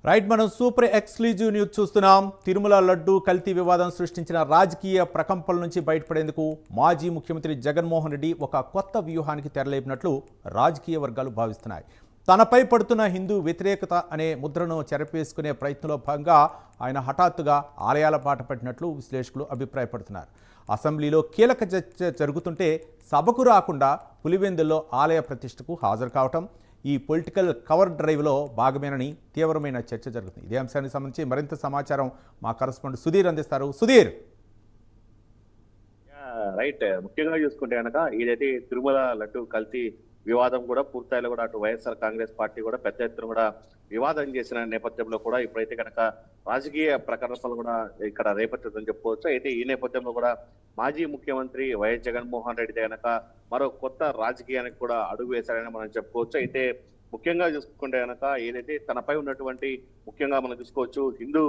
Right, మనం super exclusive news చూస్తున్నాం. తిరుమల లడ్డు కల్తీ వివాదం సృష్టించిన రాజకీయ ప్రకంపనల నుంచి బయటపడేందుకు మాజీ ముఖ్యమంత్రి జగన్మోహన్ రెడ్డి ఒక కొత్త వ్యూహానికి తెరలేపినట్లు రాజకీయ వర్గాలు భావిస్తున్నాయి. తనపై పడుతున్న హిందూ వ్యతిరేకత అనే ముద్రను చెరపేసుకునే ప్రయత్నంలో భాగంగా ఆయన హఠాత్తుగా ఆలయాల బాట పట్టినట్లు విశ్లేషకులు అభిప్రాయపడుతున్నారు. అసెంబ్లీలో కీలక చర్చ జరుగుతుంటే సభకు రాకుండా పులివెందుల్లో ఆలయ ప్రతిష్టకు హాజరు కావటం ఈ పొలిటికల్ కవర్ డ్రైవ్లో భాగమేనని తీవ్రమైన చర్చ జరుగుతుంది. ఇదే అంశానికి సంబంధించి మరింత సమాచారం మా కరెస్పాండెంట్ సుధీర్ అందిస్తారు. సుధీర్. రైట్, ముఖ్యంగా చూసుకుంటే కనుక ఏదైతే తిరుమల లడ్డు కల్తీ వివాదం కూడా పూర్తిస్థాయిలో కూడా అటు వైఎస్ఆర్ కాంగ్రెస్ పార్టీ కూడా పెద్ద ఎత్తున కూడా వివాదం చేసిన నేపథ్యంలో కూడా ఇప్పుడైతే కనుక రాజకీయ ప్రకటనలు కూడా ఇక్కడ రేపొచ్చిందని చెప్పుకోవచ్చు. అయితే ఈ నేపథ్యంలో కూడా మాజీ ముఖ్యమంత్రి వైఎస్ జగన్మోహన్ రెడ్డి కనుక మరో కొత్త రాజకీయానికి కూడా అడుగు వేశారని మనం చెప్పుకోవచ్చు. అయితే ముఖ్యంగా చూసుకుంటే కనుక ఏదైతే తనపై ఉన్నటువంటి ముఖ్యంగా మనం చూసుకోవచ్చు హిందూ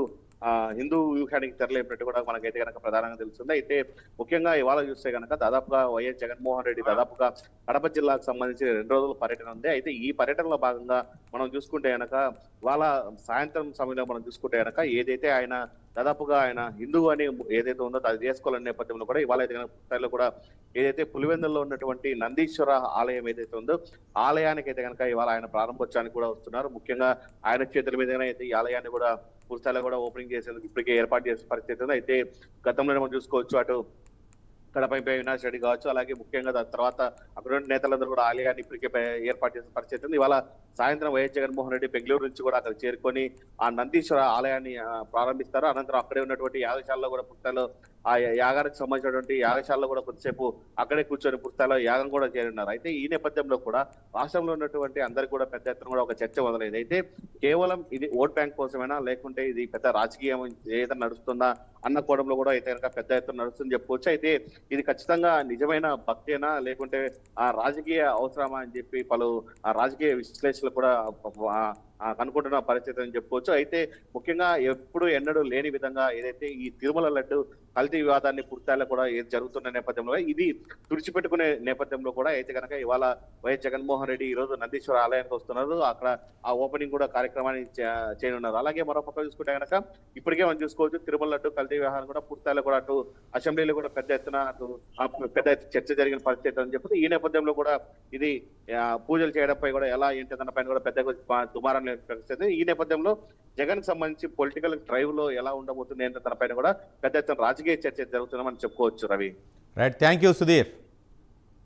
వ్యూహానికి తెరలేపినట్టు కూడా మనకైతే కనుక ప్రధానంగా తెలుస్తుంది. అయితే ముఖ్యంగా ఇవాళ చూస్తే కనుక దాదాపుగా వైఎస్ జగన్మోహన్ రెడ్డి దాదాపుగా కడప జిల్లాకు సంబంధించి 2 రోజుల పర్యటన ఉంది. అయితే ఈ పర్యటనలో భాగంగా మనం చూసుకుంటే కనుక ఇవాళ సాయంత్రం సమయంలో మనం చూసుకుంటే కనుక ఏదైతే ఆయన దాదాపుగా ఆయన హిందూ అని ఏదైతే ఉందో అది చేసుకోవాలనే నేపథ్యంలో కూడా ఇవాళ అయితే కనుక కూడా ఏదైతే పులివెందుల్లో ఉన్నటువంటి నందీశ్వర ఆలయం ఏదైతే ఉందో ఆలయానికి అయితే కనుక ఇవాళ ఆయన ప్రారంభోత్సవానికి కూడా వస్తున్నారు. ముఖ్యంగా ఆయన చేతుల మీదనే అయితే ఈ ఆలయాన్ని కూడా పూర్తిస్థాయిలో కూడా ఓపెనింగ్ చేసేందుకు ఇప్పటికే ఏర్పాటు చేసే పరిస్థితి ఉంది. అయితే గతంలో మనం చూసుకోవచ్చు అటు కడపై అవినాష్ రెడ్డి కావచ్చు, అలాగే ముఖ్యంగా దాని తర్వాత అక్కడ నేతలందరూ కూడా ఆలయాన్ని ఇప్పటికే ఏర్పాటు చేసిన పరిస్థితి ఉంది. ఇవాళ సాయంత్రం వైఎస్ జగన్మోహన్ రెడ్డి బెంగళూరు నుంచి కూడా అక్కడ చేరుకొని ఆ నందీశ్వర ఆలయాన్ని ప్రారంభిస్తారు. అనంతరం అక్కడే ఉన్నటువంటి యాగశాలలో కూడా పుస్తకాలు ఆ యాగానికి సంబంధించినటువంటి యాగశాలలో కూడా కొద్దిసేపు అక్కడే కూర్చొని పుస్తకాలు యాగం కూడా చేరున్నారు. అయితే ఈ నేపథ్యంలో కూడా రాష్ట్రంలో ఉన్నటువంటి అందరికీ కూడా పెద్ద ఎత్తున కూడా ఒక చర్చ మొదలైంది. అయితే కేవలం ఇది ఓట్ బ్యాంక్ కోసమేనా, లేకుంటే ఇది పెద్ద రాజకీయం ఏదైనా నడుస్తుందా అన్న కోణంలో కూడా అయితే కనుక పెద్ద ఎత్తున నడుస్తుందని చెప్పుకోవచ్చు. అయితే ఇది ఖచ్చితంగా నిజమైన భక్తేనా, లేకుంటే ఆ రాజకీయ అవసరమా అని చెప్పి పలు రాజకీయ విశ్లేషకులు కూడా అనుకుంటున్న పరిస్థితి అని చెప్పుకోవచ్చు. అయితే ముఖ్యంగా ఎప్పుడు ఎన్నడూ లేని విధంగా ఏదైతే ఈ తిరుమల లడ్డు కల్తీ వివాదాన్ని పూర్తిస్థాయిలో కూడా ఏది జరుగుతున్న నేపథ్యంలో ఇది తుడిచిపెట్టుకునే నేపథ్యంలో కూడా అయితే కనుక ఇవాళ వైఎస్ జగన్మోహన్ రెడ్డి ఈ రోజు నందీశ్వర ఆలయానికి వస్తున్నారు. అక్కడ ఆ ఓపెనింగ్ కూడా కార్యక్రమాన్ని చేయనున్నారు. అలాగే మరో పక్క చూసుకుంటే కనుక ఇప్పటికే మనం చూసుకోవచ్చు తిరుమల లడ్డు కల్తీ వ్యవహారం కూడా పూర్తిస్థాయిలో కూడా అటు అసెంబ్లీలో కూడా పెద్ద ఎత్తున చర్చ జరిగిన పరిస్థితి అని చెప్పి ఈ నేపథ్యంలో కూడా ఇది పూజలు చేయడంపై కూడా ఎలా ఏంటి పైన కూడా పెద్ద దుమారం పరిస్థితి. ఈ నేపథ్యంలో జగన్ కి సంబంధించి పొలిటికల్ డ్రైవ్ లో ఎలా ఉండబోతుంది అంటే తన పైన కూడా పెద్ద ఎత్తున రాజకీయ చర్చ జరుగుతుందని మనం చెప్పుకోవచ్చు. Ravi. Right, thank you Sudheer.